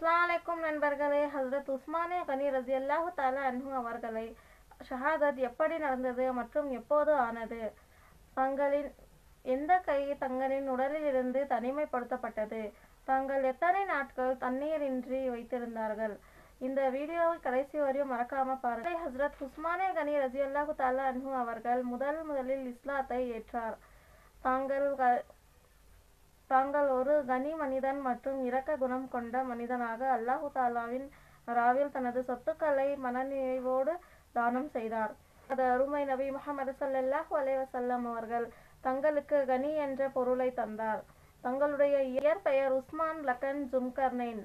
அஸ்ஸலாமு அலைக்கும் நண்பர்களே. ஹஸ்ரத் உஸ்மானே கனி ரலியல்லாஹு தஆலா அன்ஹு அவர்களை ஷஹாதத் எப்படி நடந்தது மற்றும் எப்போது ஆனது? தங்களின் எந்த கை தங்களின் உடலில் இருந்து தனிமைப்படுத்தப்பட்டது? தாங்கள் எத்தனை நாட்கள் தண்ணீரின்றி வைத்திருந்தார்கள்? இந்த வீடியோவை கடைசி வரையும் மறக்காம பாருங்கள். ஹஸ்ரத் உஸ்மானே கனி ரலியல்லாஹு தஆலா அன்ஹு அவர்கள் முதலில் இஸ்லாத்தை ஏற்றார். தாங்கள் ஒரு கனி மனிதன் மற்றும் இரக்க குணம் கொண்ட மனிதனாக அல்லாஹு தாலாவின் ராவில் தனது சொத்துக்களை மனநிறைவோடு தானம் செய்தார். அது அருமை நபி முஹம்மது ஸல்லல்லாஹு அலைஹி வஸல்லம் அவர்கள் தங்களுக்கு கனி என்ற பொருளை தந்தார். தங்களுடைய இயற்பெயர் உஸ்மான் லக்கன் ஜுல்கர்னைன்.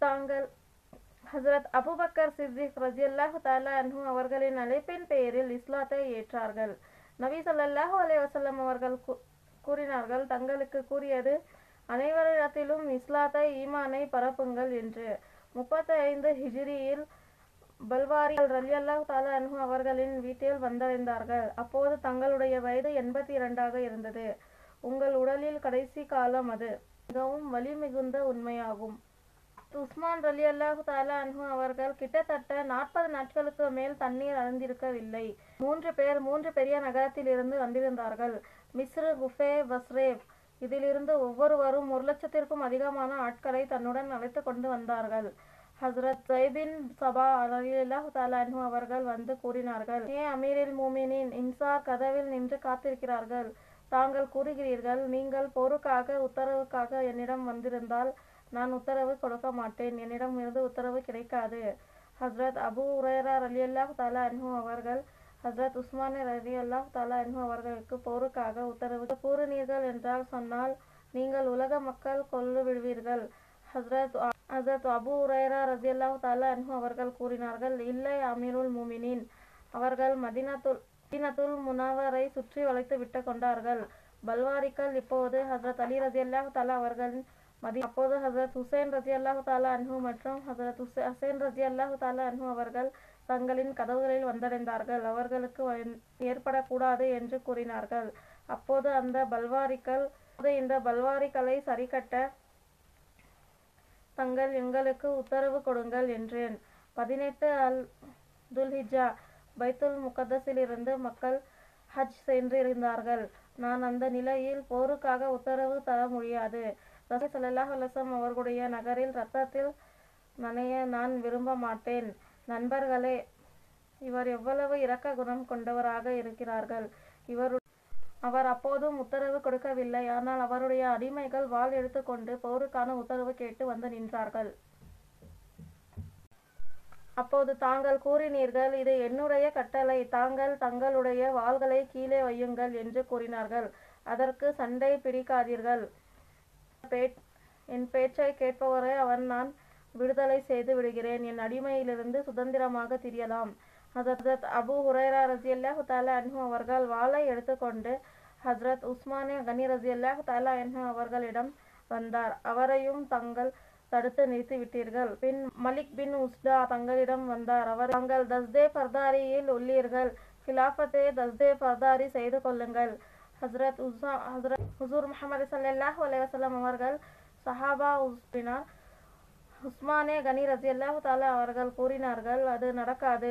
தாங்கள் ஹஜ்ரத் அபூபக்கர் சித்திக் ரலியல்லாஹு தஆலா அன்ஹு அவர்களின் அழைப்பின் பெயரில் இஸ்லாத்தை ஏற்றார்கள். நபி ஸல்லல்லாஹு அலைஹி வஸல்லம் அவர்கள் கூறினார்கள், தங்களுக்கு கூறியது அனைவரிடத்திலும் இஸ்லாத்தை ஈமானை பரப்புங்கள் என்று. 35 ஹிஜ்ரியில் பல்வாரி ரலியல்லாஹு தஆலா அன்ஹு அவர்களின் வீட்டில் வந்தடைந்தார்கள். அப்போது தங்களுடைய வயது 82 இருந்தது. உங்கள் உடலில் கடைசி காலம் அது மிகவும் வலி மிகுந்த உண்மையாகும். உஸ்மான் ரலியல்லாஹு தஆலா அன்ஹு அவர்கள் கிட்டத்தட்ட 40 நாட்களுக்கு மேல் தண்ணீர் அருந்திருக்கவில்லை. 3 பேர் 3 பெரிய நகரத்தில் இருந்து வந்திருந்தார்கள். மிஸ்ர், குஃபே, பஸ்ரேவ். இதிலிருந்து ஒவ்வொருவரும் 1,00,000க்கும் அதிகமான ஆட்களை தன்னுடன் அழைத்து கொண்டு வந்தார்கள். ஹஸ்ரத் ஜைபின் சபா ரலியல்லாஹு தஆலா அன்ஹு அவர்கள் வந்து கூறினார்கள், ஏ அமீரில் மூமினின், இன்சார் கதவில் நின்று காத்திருக்கிறார்கள். தாங்கள் கூறுகிறீர்கள், நீங்கள் போருக்காக உத்தரவுக்காக என்னிடம் வந்திருந்தால் நான் உத்தரவு கொடுக்க மாட்டேன். என்னிடம் இருந்து உத்தரவு கிடைக்காது. ஹஸ்ரத் அபூ ஹுரைரா ரலியல்லாஹு தஆலா அன்ஹு அவர்கள் ஹஸ்ரத் உஸ்மானே ரலியல்லாஹு தஆலா அன்ஹு அவர்களுக்கு போருக்காக உத்தரவு கூறினீர்கள் என்றால் சொன்னால் நீங்கள் உலக மக்கள் கொல்லு விடுவீர்கள். ஹஸ்ரத் அபூ ஹுரைரா ரலியல்லாஹு தஆலா அன்ஹு அவர்கள் கூறினார்கள், இல்லை அமீருல் மூமினின். அவர்கள் மதீனத்துல் முனவ்வரை சுற்றி வளைத்து விட்டு கொண்டார்கள். பல்வாரிகள் இப்போது ஹஸ்ரத் அலி ரலியல்லாஹு தஆலா அவர்களின் அப்போது ஹஸ்ரத் ஹுசைன் ரலியல்லாஹு தஆலா அன்ஹு மற்றும் ஹஸ்ரத் ஹுசைன் ரலியல்லாஹு தஆலா அன்ஹு அவர்கள் தங்களின் கதவுகளில் வந்தடைந்தார்கள். அவர்களுக்கு ஏற்படக்கூடாது என்று கூறினார்கள். அப்போது இந்த பல்வாரிகளை சரிகட்ட தங்கள் எங்களுக்கு உத்தரவு கொடுங்கள் என்றேன். 18 துல்ஹிஜ்ஜா பைத்துல் முகத்தஸிலிருந்து மக்கள் ஹஜ் சென்றிருந்தார்கள். நான் அந்த நிலையில் போருக்காக உத்தரவு தர முடியாது. ரசூல் ஸல்லல்லாஹு அலைஹி வஸல்லம் அவர்களுடைய நகரில் இரத்தத்தில் நனைய நான் விரும்ப மாட்டேன். நண்பர்களே, இவர் எவ்வளவு இரக்க குணம் கொண்டவராக இருக்கிறார்கள். அவர் அப்போதும் உத்தரவு கொடுக்கவில்லை. ஆனால் அவருடைய அடிமைகள் வாள் எடுத்துக்கொண்டு போருக்கான உத்தரவு கேட்டு வந்து நின்றார்கள். அப்போது தாங்கள் கூறினீர்கள், இது என்னுடைய கட்டளை, தாங்கள் தங்களுடைய வாள்களை கீழே வையுங்கள் என்று கூறினார்கள். அதற்கு சண்டை பிடிக்காதீர்கள். என் பேச்சை கேட்பவரை நான் விடுதலை செய்து விடுகிறேன். என் அடிமையிலிருந்து சுதந்திரமாக திரியலாம். ஹஜ்ரத் அபூ ஹுரைரா ரலியல்லாஹு தஆலா அன்ஹு அவர்கள் வாளை எடுத்துக்கொண்டு ஹஜ்ரத் உஸ்மானே கனி ரலியல்லாஹு தஆலா அன்ஹு அவர்களிடம் வந்தார். அவரையும் தாங்கள் தடுத்து நிறுத்திவிட்டீர்கள். பின் மலிக் பின் உஸ்டா தங்களிடம் வந்தார். தாங்கள் தஸ்தே பர்தாரியில் உள்ளீர்கள். கிலாஃபத்தை தஸ்தே பர்தாரி செய்து கொள்ளுங்கள். ஹுசூர் முஹம்மது ஸல்லல்லாஹு அலைஹி வஸல்லம் அவர்கள் சஹாபா உஸ்மானே கனி ரலியல்லாஹு தஆலா அவர்கள் கூறினார்கள், அது நடக்காது.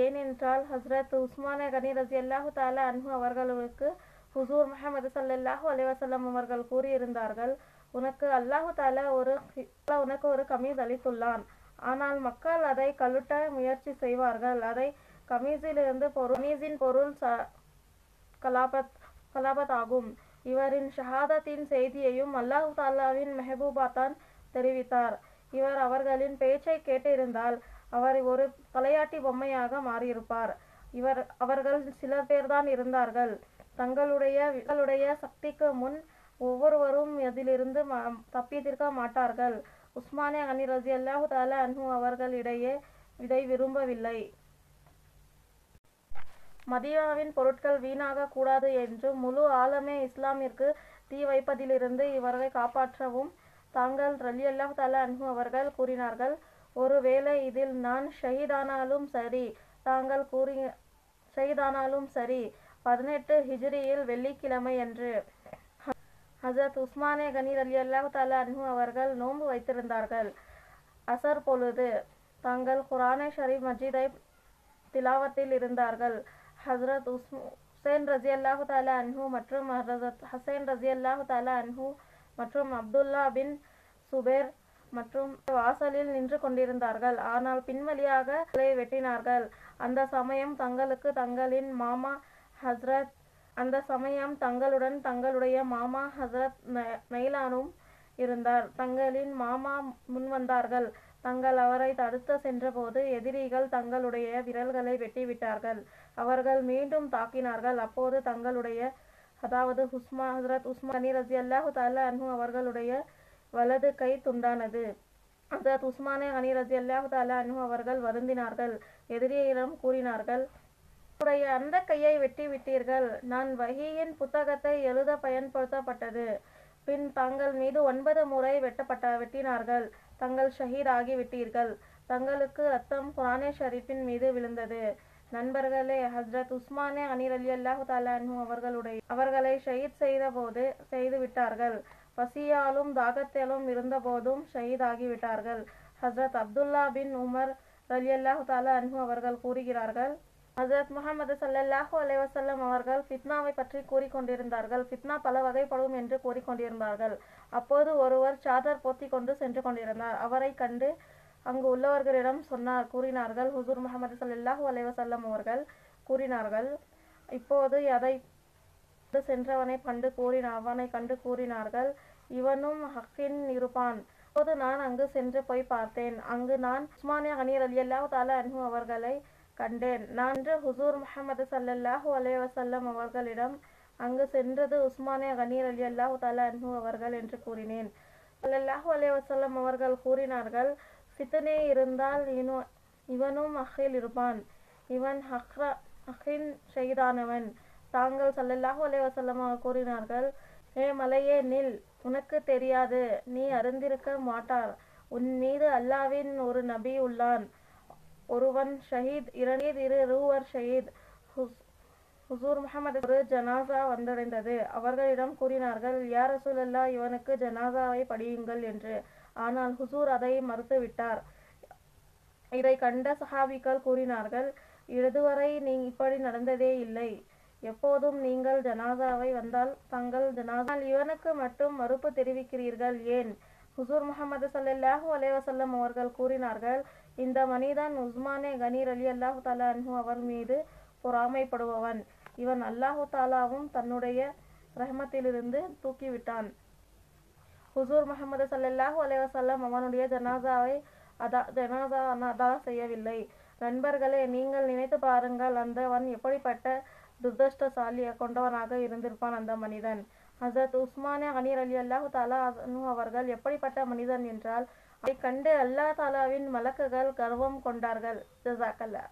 ஏனென்றால் ஹஸ்ரத் உஸ்மானே கனி ரலியல்லாஹு தஆலா அன்ஹு அவர்களுக்கு ஹுசூர் முஹம்மது ஸல்லல்லாஹு அலைஹி வஸல்லம் அவர்கள் கூறியிருந்தார்கள், உனக்கு அல்லாஹு தஆலா உனக்கு ஒரு கமீஸ் அளித்துள்ளான். ஆனால் மக்கள் அதை கழட்ட முயற்சி செய்வார்கள். அதை கமீஸின் பொருள் கலாபத் ஆகும். இவரின் ஷஹாதத்தின் செய்தியையும் அல்லாஹு தாலாவின் மெஹபூபாத்தான் தெரிவித்தார். இவர் அவர்களின் பேச்சை கேட்டிருந்தால் அவர் ஒரு தலையாட்டி பொம்மையாக மாறியிருப்பார். அவர்கள் சில பேர்தான் இருந்தார்கள். தங்களுடைய சக்திக்கு முன் ஒவ்வொருவரும் அதிலிருந்து தப்பித்திருக்க மாட்டார்கள். உஸ்மானே கனி ரலியல்லாஹு தஆலா அன்ஹு அவர்கள் இதை விரும்பவில்லை. மதீனாவின் பொருட்கள் வீணாக கூடாது என்றும் முழு ஆலமே இஸ்லாமிற்கு தீ வைப்பதிலிருந்து இவரை காப்பாற்றவும் தாங்கள் ரலியல்லாஹு தஆலா அன்ஹு அவர்கள் கூறினார்கள். ஒருவேளை இதில் நான் ஷஹீதானாலும் சரி, தாங்கள் ஷஹீதானாலும் சரி. 18 ஹிஜ்ரியில் வெள்ளிக்கிழமை அன்று ஹசரத் உஸ்மானே கனி ரலியல்லாஹு தஆலா அன்ஹு அவர்கள் நோன்பு வைத்திருந்தார்கள். அசர் பொழுது தங்கள் குர்ஆனை ஷரீப் மஜீதை திலாவத்தில் இருந்தார்கள். ஹசரத் ஹுசைன் ரலியல்லாஹு தஆலா அன்ஹு மற்றும் ஹசரத் ஹசன் ரலியல்லாஹு தஆலா அன்ஹு மற்றும் அப்துல்லா பின் சுபைர் மற்றும் வாசலில் நின்று கொண்டிருந்தார்கள். ஆனால் பின்வழியாக வெட்டினார்கள். அந்த சமயம் தங்களுடன் தங்களுடைய மாமா ஹசரத் நைலானும் இருந்தார். தங்களின் மாமா முன்வந்தார்கள். தங்கள் அவரை தடுத்து சென்றபோது எதிரிகள் தங்களுடைய விரல்களை வெட்டிவிட்டார்கள். அவர்கள் மீண்டும் தாக்கினார்கள். அப்போது தங்களுடைய அதாவது ஹசரத் உஸ்மான் கனி ரலியல்லாஹு தஆலா அன்ஹு அவர்களுடைய வலது கை துண்டானது. ஹசரத் உஸ்மானே கனி ரலியல்லாஹு தஆலா அன்ஹு அவர்கள் வருந்தினார்கள். எதிரியிடம் கூறினார்கள், என்னுடைய அந்த கையை வெட்டி விட்டீர்கள். நான் வஹீயின் புத்தகத்தை எழுத பயன்படுத்தப்பட்டது. பின் தங்கள் மீது 9 முறை வெட்டினார்கள். தங்கள் ஷஹீத் ஆகிவிட்டீர்கள். தங்களுக்கு ரத்தம் குர்ஆனே ஷரீஃபின் மீது விழுந்தது. நண்பர்களே, ஹசரத் உஸ்மானே கனி ரலியல்லாஹு தஆலா அன்ஹு அவர்களை ஷஹீத் செய்து விட்டார்கள். பசியாலும் தாகத்திலும் இருந்தபோதும் ஷஹீத் ஆகிவிட்டார்கள். ஹசரத் அப்துல்லா பின் உமர் ரலியல்லாஹு தஆலா அன்ஹு அவர்கள் கூறுகிறார்கள், ஹசரத் முஹம்மது ஸல்லல்லாஹு அலைஹி வஸல்லம் அவர்கள் ஃபித்னாவை பற்றி கூறிக்கொண்டிருந்தார்கள். ஃபித்னா பல வகைப்படும் என்று கூறிக்கொண்டிருந்தார்கள். அப்போது ஒருவர் சாதர் போத்திக் கொண்டு சென்று கொண்டிருந்தார். அவரை கண்டு அங்கு உள்ளவர்களிடம் கூறினார்கள். ஹுசூர் முஹம்மது ஸல்லல்லாஹு அலைஹி வஸல்லம் அவர்கள் கூறினார்கள், இப்போது அதை சென்றவனை கண்டு கூறினார்கள், இவனும் ஹக்கின் இருப்பான். அப்போது நான் அங்கு சென்று போய் பார்த்தேன். அங்கு நான் உஸ்மானே கனி ரலியல்லாஹு தஆலா அன்ஹு அவர்களை கண்டேன். நான் ஹுசூர் முஹம்மது ஸல்லல்லாஹு அலைஹி வஸல்லம் அவர்களிடம் அங்கு சென்றது உஸ்மானே கனி ரலியல்லாஹு தஆலா அன்ஹு அவர்கள் என்று கூறினேன். ஸல்லல்லாஹு அலைஹி வஸல்லம் அவர்கள் கூறினார்கள், ஃபித்னே இருந்தால் இவனும் ஹக்கில் இருப்பான். இவன் ஹக்கின் ஷஹீதானவன். தாங்கள் ஸல்லல்லாஹு அலைஹி வஸல்லம் அவர்கள் கூறினார்கள், ஏ மலையே நில், உனக்கு தெரியாது, நீ அறிந்திருக்க மாட்டார். உன் மீது அல்லாஹ்வின் ஒரு நபி உள்ளான். ஒருவன் ஷஹீத், இருவர் ஷஹீத். ஹுசூர் முஹம்மது ஒரு ஜனாசா வந்தடைந்தது. அவர்களிடம் கூறினார்கள், யா ரசூலல்லாஹ், இவனுக்கு ஜனாசாவை படியுங்கள் என்று. ஆனால் ஹுசூர் அதை மறுத்துவிட்டார். இதை கண்ட சஹாபிகள் கூறினார்கள், இதுவரை இப்படி நடந்ததே இல்லை. எப்போதும் நீங்கள் ஜனாசாவை வந்தால் இவனுக்கு மட்டும் மறுப்பு தெரிவிக்கிறீர்கள் ஏன்? ஹுசூர் முஹம்மது ஸல்லல்லாஹு அலைஹி வஸல்லம் அவர்கள் கூறினார்கள், இந்த மனிதன் உஸ்மானே கனி ரலியல்லாஹு தஆலா அன்ஹு அவர் மீது பொறாமைப்படுபவன். இவன் அல்லாஹு தஆலாவும் தன்னுடைய ரஹ்மத்திலிருந்து தூக்கிவிட்டான். ஹுசூர் முஹம்மது ஸல்லல்லாஹு அலைஹி வஸல்லம் அவனுடைய ஜனாசா அதா செய்யவில்லை. நண்பர்களே, நீங்கள் நினைத்து பாருங்கள், அந்தவன் எப்படிப்பட்ட துர்தஷ்டசாலி கொண்டவனாக இருந்திருப்பான் அந்த மனிதன். ஹசரத் உஸ்மானே கனி ரலியல்லாஹு தஆலா அன்ஹு அவர்கள் எப்படிப்பட்ட மனிதன் என்றால், அதை கண்டு அல்லாஹ் தஆலாவின் மலக்குகள் கர்வம் கொண்டார்கள். ஜஸாக்கல்லாஹ்.